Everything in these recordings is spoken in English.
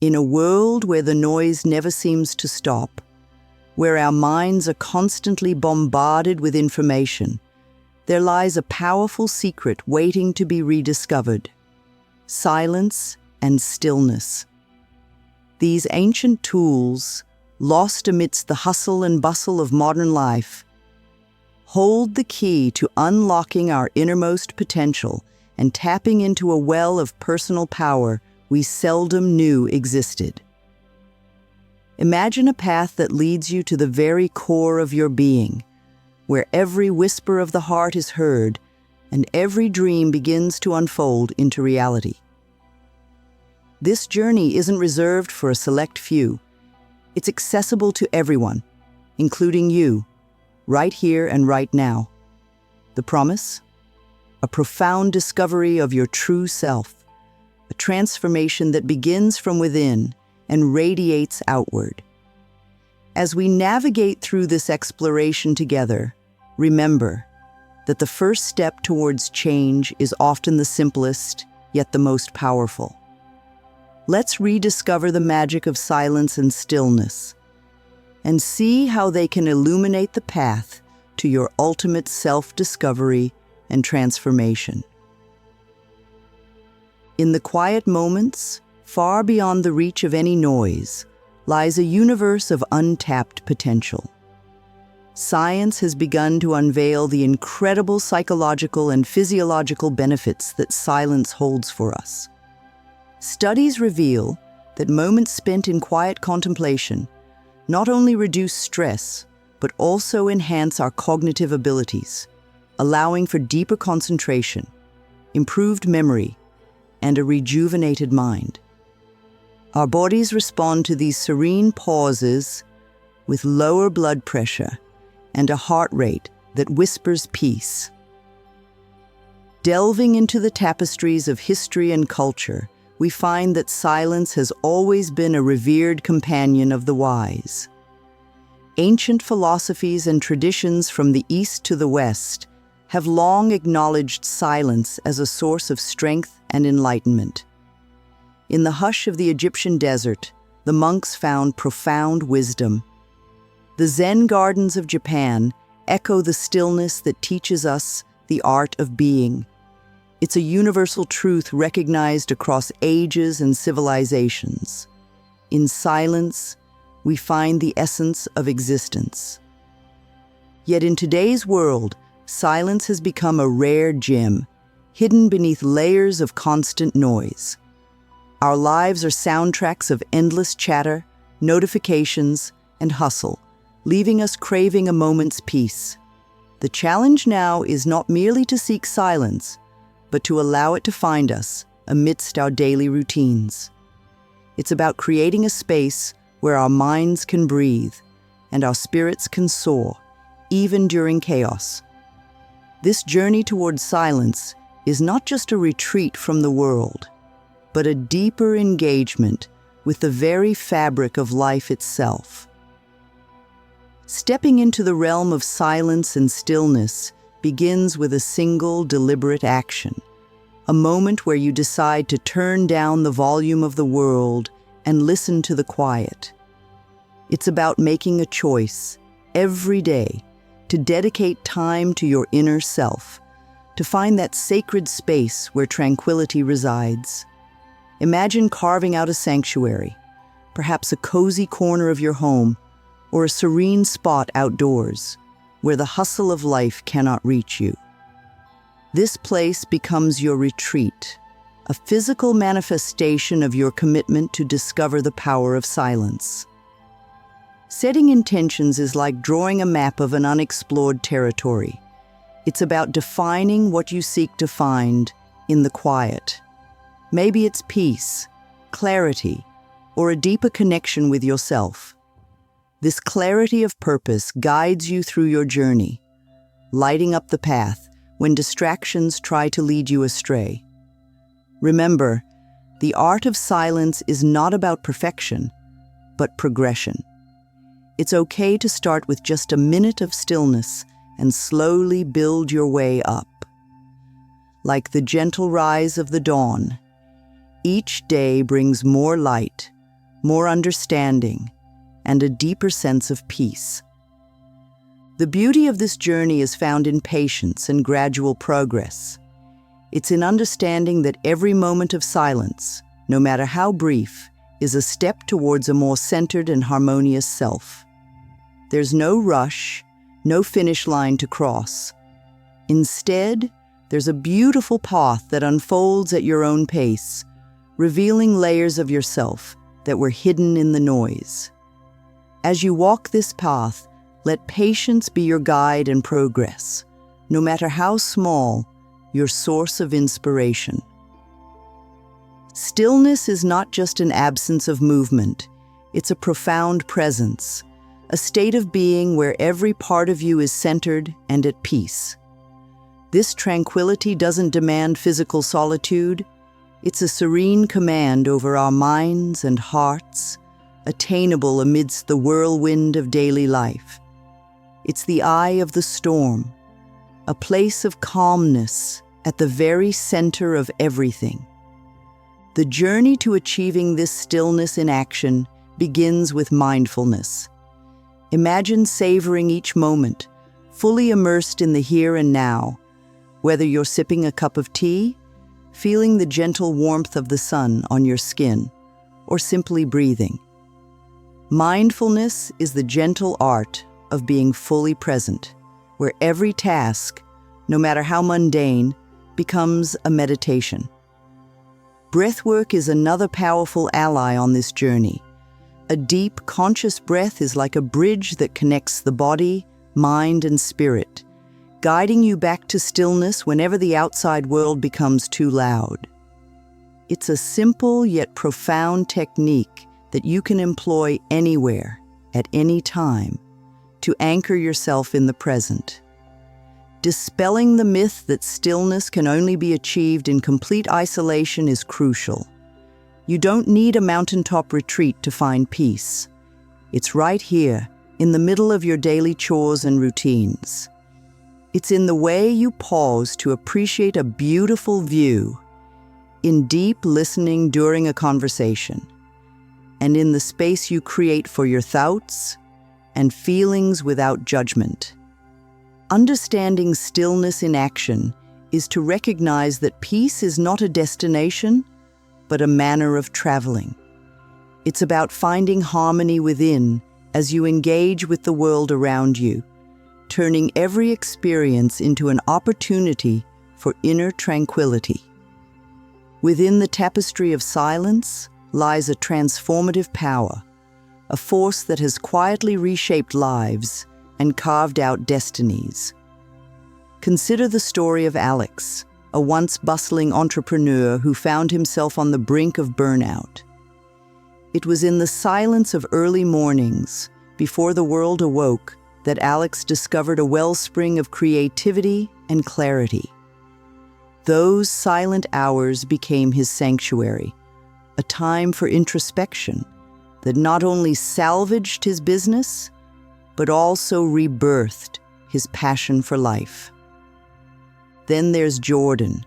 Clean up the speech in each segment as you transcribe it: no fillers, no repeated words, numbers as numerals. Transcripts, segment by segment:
In a world where the noise never seems to stop, where our minds are constantly bombarded with information, there lies a powerful secret waiting to be rediscovered: silence and stillness. These ancient tools, lost amidst the hustle and bustle of modern life, hold the key to unlocking our innermost potential and tapping into a well of personal power we seldom knew existed. Imagine a path that leads you to the very core of your being, where every whisper of the heart is heard and every dream begins to unfold into reality. This journey isn't reserved for a select few. It's accessible to everyone, including you, right here and right now. The promise? A profound discovery of your true self, a transformation that begins from within and radiates outward. As we navigate through this exploration together, remember that the first step towards change is often the simplest, yet the most powerful. Let's rediscover the magic of silence and stillness, and see how they can illuminate the path to your ultimate self-discovery and transformation. In the quiet moments, far beyond the reach of any noise, lies a universe of untapped potential. Science has begun to unveil the incredible psychological and physiological benefits that silence holds for us. Studies reveal that moments spent in quiet contemplation not only reduce stress, but also enhance our cognitive abilities, allowing for deeper concentration, improved memory, and a rejuvenated mind. Our bodies respond to these serene pauses with lower blood pressure and a heart rate that whispers peace. Delving into the tapestries of history and culture, we find that silence has always been a revered companion of the wise. Ancient philosophies and traditions from the East to the West have long acknowledged silence as a source of strength and enlightenment. In the hush of the Egyptian desert, the monks found profound wisdom. The Zen gardens of Japan echo the stillness that teaches us the art of being. It's a universal truth recognized across ages and civilizations. In silence, we find the essence of existence. Yet in today's world, silence has become a rare gem, hidden beneath layers of constant noise. Our lives are soundtracks of endless chatter, notifications, and hustle, leaving us craving a moment's peace. The challenge now is not merely to seek silence, but to allow it to find us amidst our daily routines. It's about creating a space where our minds can breathe and our spirits can soar, even during chaos. This journey towards silence is not just a retreat from the world, but a deeper engagement with the very fabric of life itself. Stepping into the realm of silence and stillness begins with a single deliberate action, a moment where you decide to turn down the volume of the world and listen to the quiet. It's about making a choice every day to dedicate time to your inner self, to find that sacred space where tranquility resides. Imagine carving out a sanctuary, perhaps a cozy corner of your home, or a serene spot outdoors, where the hustle of life cannot reach you. This place becomes your retreat, a physical manifestation of your commitment to discover the power of silence. Setting intentions is like drawing a map of an unexplored territory. It's about defining what you seek to find in the quiet. Maybe it's peace, clarity, or a deeper connection with yourself. This clarity of purpose guides you through your journey, lighting up the path when distractions try to lead you astray. Remember, the art of silence is not about perfection, but progression. It's okay to start with just a minute of stillness and slowly build your way up. Like the gentle rise of the dawn, each day brings more light, more understanding, and a deeper sense of peace. The beauty of this journey is found in patience and gradual progress. It's in understanding that every moment of silence, no matter how brief, is a step towards a more centered and harmonious self. There's no rush, no finish line to cross. Instead, there's a beautiful path that unfolds at your own pace, revealing layers of yourself that were hidden in the noise. As you walk this path, let patience be your guide and progress, no matter how small, your source of inspiration. Stillness is not just an absence of movement, it's a profound presence, a state of being where every part of you is centered and at peace. This tranquility doesn't demand physical solitude, it's a serene command over our minds and hearts, attainable amidst the whirlwind of daily life. It's the eye of the storm, a place of calmness at the very center of everything. The journey to achieving this stillness in action begins with mindfulness. Imagine savoring each moment, fully immersed in the here and now, whether you're sipping a cup of tea, feeling the gentle warmth of the sun on your skin, or simply breathing. Mindfulness is the gentle art of being fully present, where every task, no matter how mundane, becomes a meditation. Breathwork is another powerful ally on this journey. A deep, conscious breath is like a bridge that connects the body, mind, and spirit, guiding you back to stillness whenever the outside world becomes too loud. It's a simple yet profound technique that you can employ anywhere, at any time, to anchor yourself in the present. Dispelling the myth that stillness can only be achieved in complete isolation is crucial. You don't need a mountaintop retreat to find peace. It's right here, in the middle of your daily chores and routines. It's in the way you pause to appreciate a beautiful view, in deep listening during a conversation, and in the space you create for your thoughts and feelings without judgment. Understanding stillness in action is to recognize that peace is not a destination, but a manner of traveling. It's about finding harmony within as you engage with the world around you, turning every experience into an opportunity for inner tranquility. Within the tapestry of silence lies a transformative power, a force that has quietly reshaped lives and carved out destinies. Consider the story of Alex, a once bustling entrepreneur who found himself on the brink of burnout. It was in the silence of early mornings, before the world awoke, that Alex discovered a wellspring of creativity and clarity. Those silent hours became his sanctuary, a time for introspection that not only salvaged his business, but also rebirthed his passion for life. Then there's Jordan,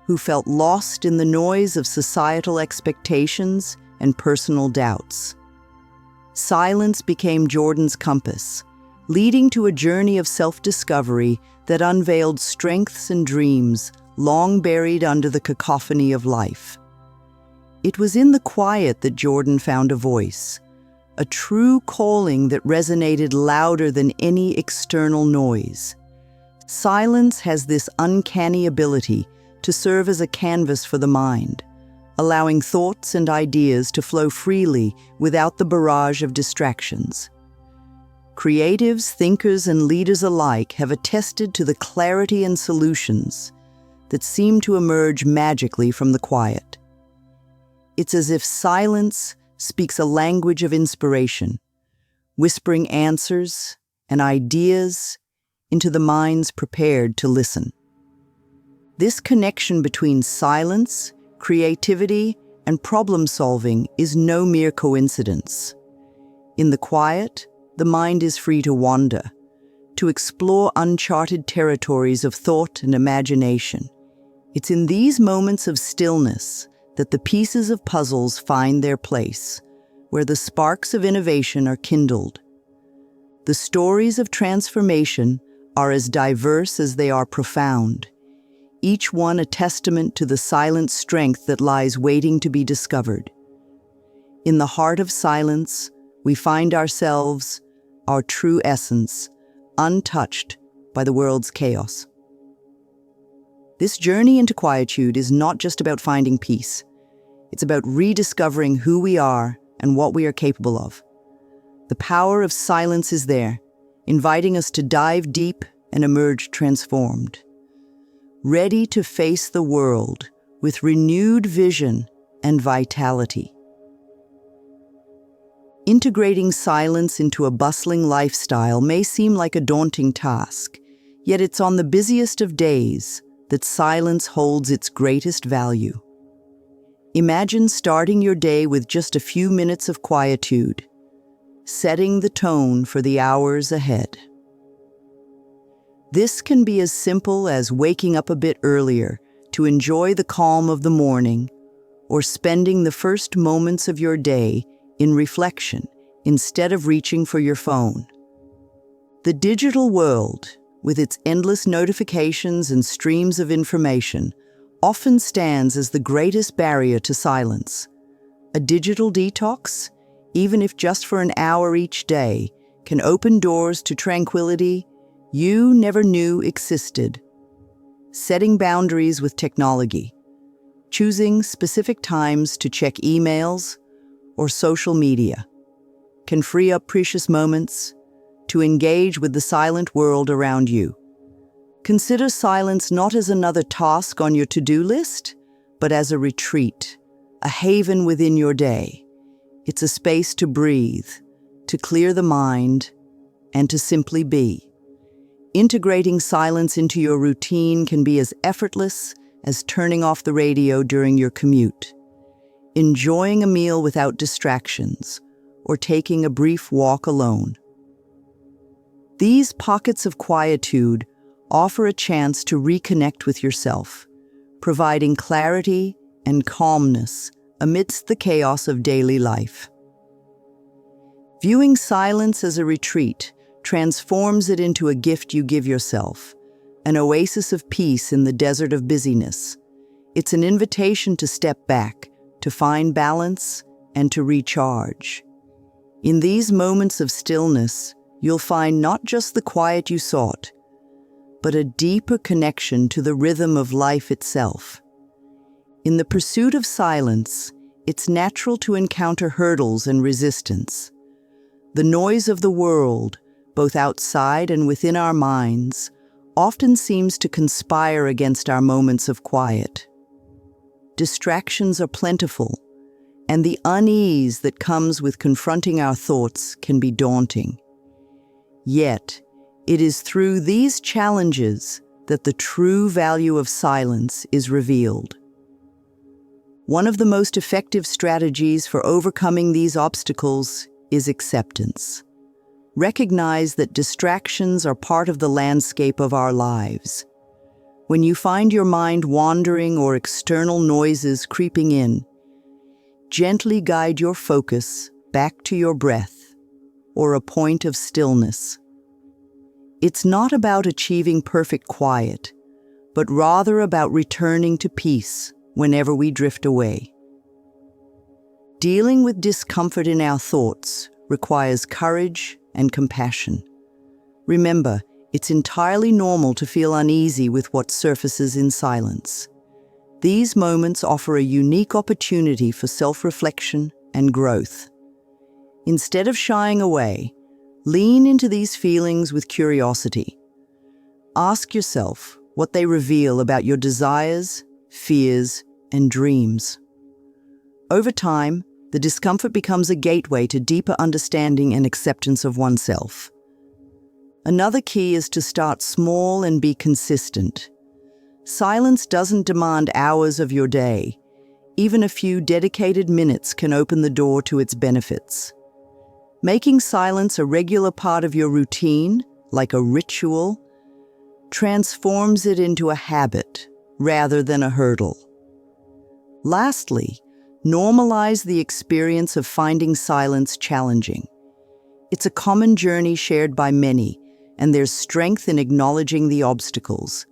who felt lost in the noise of societal expectations and personal doubts. Silence became Jordan's compass, leading to a journey of self-discovery that unveiled strengths and dreams long buried under the cacophony of life. It was in the quiet that Jordan found a voice, a true calling that resonated louder than any external noise. Silence has this uncanny ability to serve as a canvas for the mind, allowing thoughts and ideas to flow freely without the barrage of distractions. Creatives, thinkers, and leaders alike have attested to the clarity and solutions that seem to emerge magically from the quiet. It's as if silence speaks a language of inspiration, whispering answers and ideas into the minds prepared to listen. This connection between silence, creativity, and problem-solving is no mere coincidence. In the quiet, the mind is free to wander, to explore uncharted territories of thought and imagination. It's in these moments of stillness that the pieces of puzzles find their place, where the sparks of innovation are kindled. The stories of transformation are as diverse as they are profound, each one a testament to the silent strength that lies waiting to be discovered. In the heart of silence, we find ourselves, our true essence, untouched by the world's chaos. This journey into quietude is not just about finding peace. It's about rediscovering who we are and what we are capable of. The power of silence is there, inviting us to dive deep and emerge transformed, ready to face the world with renewed vision and vitality. Integrating silence into a bustling lifestyle may seem like a daunting task, yet it's on the busiest of days that silence holds its greatest value. Imagine starting your day with just a few minutes of quietude, setting the tone for the hours ahead. This can be as simple as waking up a bit earlier to enjoy the calm of the morning, or spending the first moments of your day in reflection instead of reaching for your phone. The digital world, with its endless notifications and streams of information, often stands as the greatest barrier to silence. A digital detox, even if just for an hour each day, can open doors to tranquility you never knew existed. Setting boundaries with technology, choosing specific times to check emails or social media, can free up precious moments to engage with the silent world around you. Consider silence not as another task on your to-do list, but as a retreat, a haven within your day. It's a space to breathe, to clear the mind, and to simply be. Integrating silence into your routine can be as effortless as turning off the radio during your commute, enjoying a meal without distractions, or taking a brief walk alone. These pockets of quietude offer a chance to reconnect with yourself, providing clarity and calmness amidst the chaos of daily life. Viewing silence as a retreat transforms it into a gift you give yourself, an oasis of peace in the desert of busyness. It's an invitation to step back, to find balance, and to recharge. In these moments of stillness, you'll find not just the quiet you sought, but a deeper connection to the rhythm of life itself. In the pursuit of silence, it's natural to encounter hurdles and resistance. The noise of the world, both outside and within our minds, often seems to conspire against our moments of quiet. Distractions are plentiful, and the unease that comes with confronting our thoughts can be daunting. Yet, it is through these challenges that the true value of silence is revealed. One of the most effective strategies for overcoming these obstacles is acceptance. Recognize that distractions are part of the landscape of our lives. When you find your mind wandering or external noises creeping in, gently guide your focus back to your breath or a point of stillness. It's not about achieving perfect quiet, but rather about returning to peace whenever we drift away. Dealing with discomfort in our thoughts requires courage and compassion. Remember, it's entirely normal to feel uneasy with what surfaces in silence. These moments offer a unique opportunity for self-reflection and growth. Instead of shying away, lean into these feelings with curiosity. Ask yourself what they reveal about your desires, fears, and dreams. Over time, the discomfort becomes a gateway to deeper understanding and acceptance of oneself. Another key is to start small and be consistent. Silence doesn't demand hours of your day. Even a few dedicated minutes can open the door to its benefits. Making silence a regular part of your routine, like a ritual, transforms it into a habit rather than a hurdle. Lastly, Normalize the experience of finding silence challenging. It's a common journey shared by many, and there's strength in acknowledging the obstacles.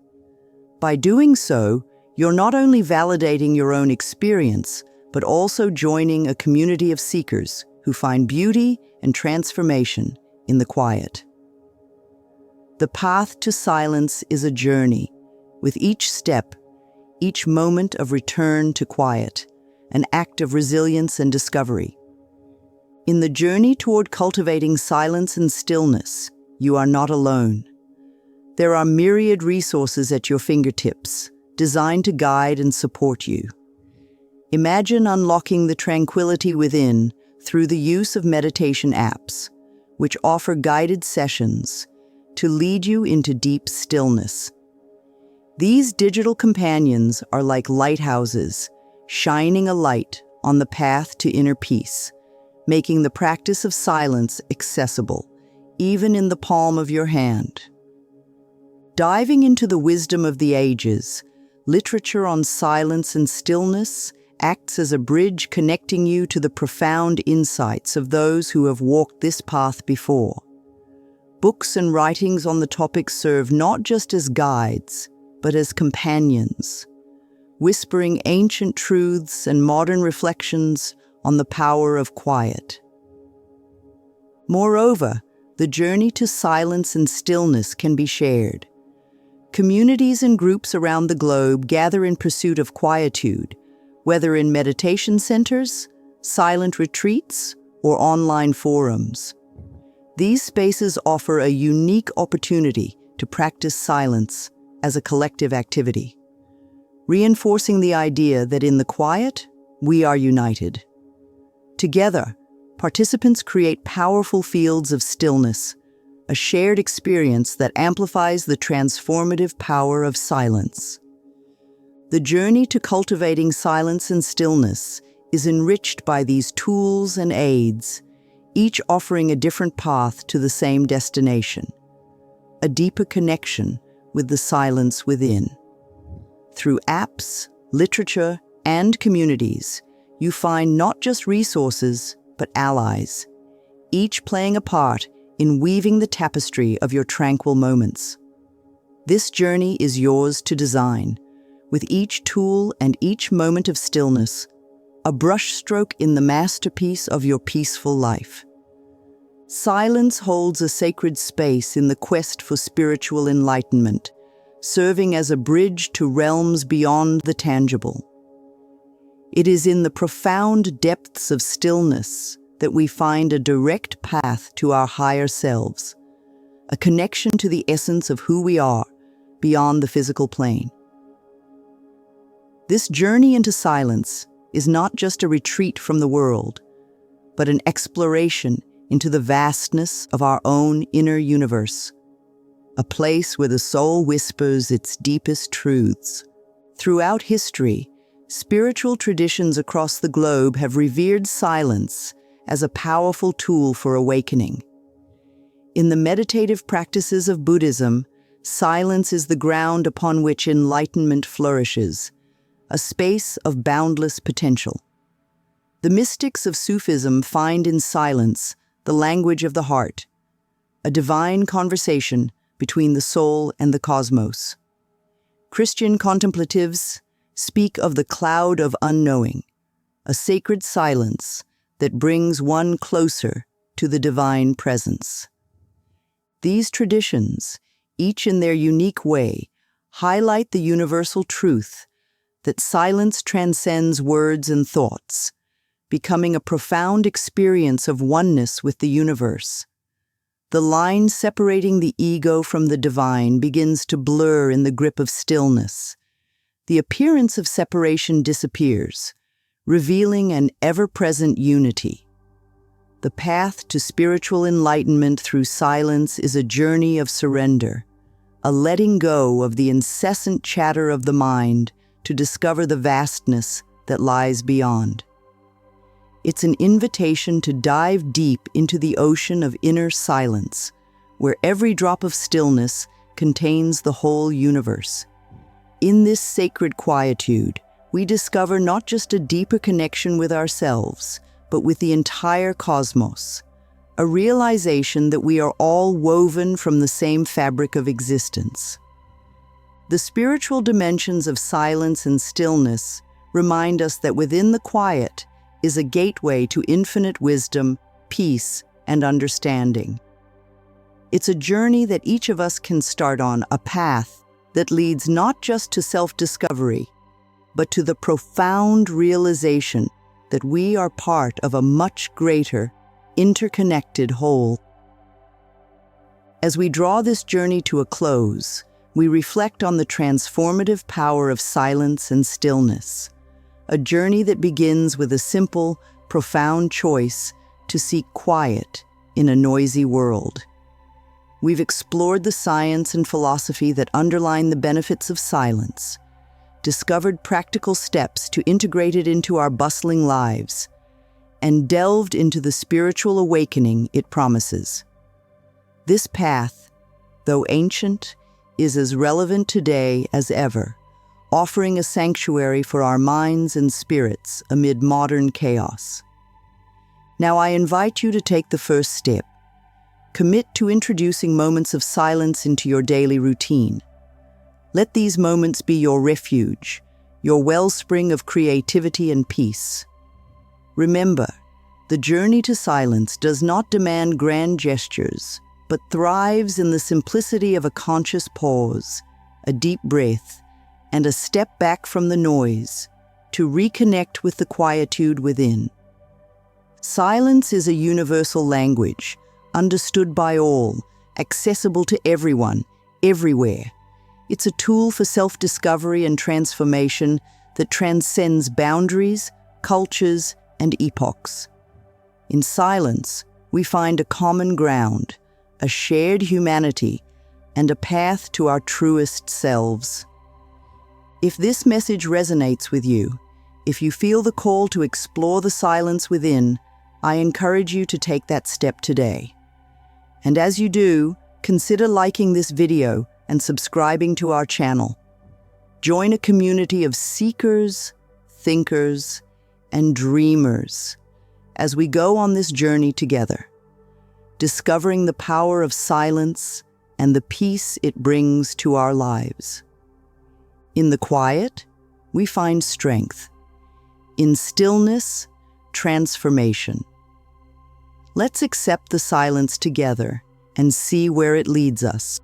By doing so, you're not only validating your own experience, but also joining a community of seekers who find beauty and transformation in the quiet. The path to silence is a journey, with each step, each moment of return to quiet, an act of resilience and discovery. In the journey toward cultivating silence and stillness, you are not alone. There are myriad resources at your fingertips, designed to guide and support you. Imagine unlocking the tranquility within through the use of meditation apps, which offer guided sessions to lead you into deep stillness. These digital companions are like lighthouses, shining a light on the path to inner peace, making the practice of silence accessible, even in the palm of your hand. Diving into the wisdom of the ages, literature on silence and stillness acts as a bridge connecting you to the profound insights of those who have walked this path before. Books and writings on the topic serve not just as guides, but as companions, whispering ancient truths and modern reflections on the power of quiet. Moreover, the journey to silence and stillness can be shared. Communities and groups around the globe gather in pursuit of quietude, whether in meditation centers, silent retreats, or online forums. These spaces offer a unique opportunity to practice silence as a collective activity, reinforcing the idea that in the quiet, we are united. Together, participants create powerful fields of stillness, a shared experience that amplifies the transformative power of silence. The journey to cultivating silence and stillness is enriched by these tools and aids, each offering a different path to the same destination, a deeper connection with the silence within. Through apps, literature, and communities, you find not just resources, but allies, each playing a part in weaving the tapestry of your tranquil moments. This journey is yours to design, with each tool and each moment of stillness, a brushstroke in the masterpiece of your peaceful life. Silence holds a sacred space in the quest for spiritual enlightenment, serving as a bridge to realms beyond the tangible. It is in the profound depths of stillness that we find a direct path to our higher selves, a connection to the essence of who we are beyond the physical plane. This journey into silence is not just a retreat from the world, but an exploration into the vastness of our own inner universe, a place where the soul whispers its deepest truths. Throughout history, spiritual traditions across the globe have revered silence as a powerful tool for awakening. In the meditative practices of Buddhism, silence is the ground upon which enlightenment flourishes, a space of boundless potential. The mystics of Sufism find in silence the language of the heart, a divine conversation between the soul and the cosmos. Christian contemplatives speak of the cloud of unknowing, a sacred silence that brings one closer to the divine presence. These traditions, each in their unique way, highlight the universal truth that silence transcends words and thoughts, becoming a profound experience of oneness with the universe. The line separating the ego from the divine begins to blur in the grip of stillness. The appearance of separation disappears, revealing an ever-present unity. The path to spiritual enlightenment through silence is a journey of surrender, a letting go of the incessant chatter of the mind to discover the vastness that lies beyond. It's an invitation to dive deep into the ocean of inner silence, where every drop of stillness contains the whole universe. In this sacred quietude, we discover not just a deeper connection with ourselves, but with the entire cosmos, a realization that we are all woven from the same fabric of existence. The spiritual dimensions of silence and stillness remind us that within the quiet is a gateway to infinite wisdom, peace, and understanding. It's a journey that each of us can start on, a path that leads not just to self-discovery, but to the profound realization that we are part of a much greater, interconnected whole. As we draw this journey to a close, we reflect on the transformative power of silence and stillness, a journey that begins with a simple, profound choice to seek quiet in a noisy world. We've explored the science and philosophy that underline the benefits of silence, discovered practical steps to integrate it into our bustling lives, and delved into the spiritual awakening it promises. This path, though ancient, is as relevant today as ever, offering a sanctuary for our minds and spirits amid modern chaos. Now I invite you to take the first step. Commit to introducing moments of silence into your daily routine. Let these moments be your refuge, your wellspring of creativity and peace. Remember, the journey to silence does not demand grand gestures, but thrives in the simplicity of a conscious pause, a deep breath, and a step back from the noise to reconnect with the quietude within. Silence is a universal language, understood by all, accessible to everyone, everywhere. It's a tool for self-discovery and transformation that transcends boundaries, cultures, and epochs. In silence, we find a common ground, a shared humanity, and a path to our truest selves. If this message resonates with you, if you feel the call to explore the silence within, I encourage you to take that step today. And as you do, consider liking this video and subscribing to our channel. Join a community of seekers, thinkers, and dreamers as we go on this journey together, discovering the power of silence and the peace it brings to our lives. In the quiet, we find strength. In stillness, transformation. Let's accept the silence together and see where it leads us.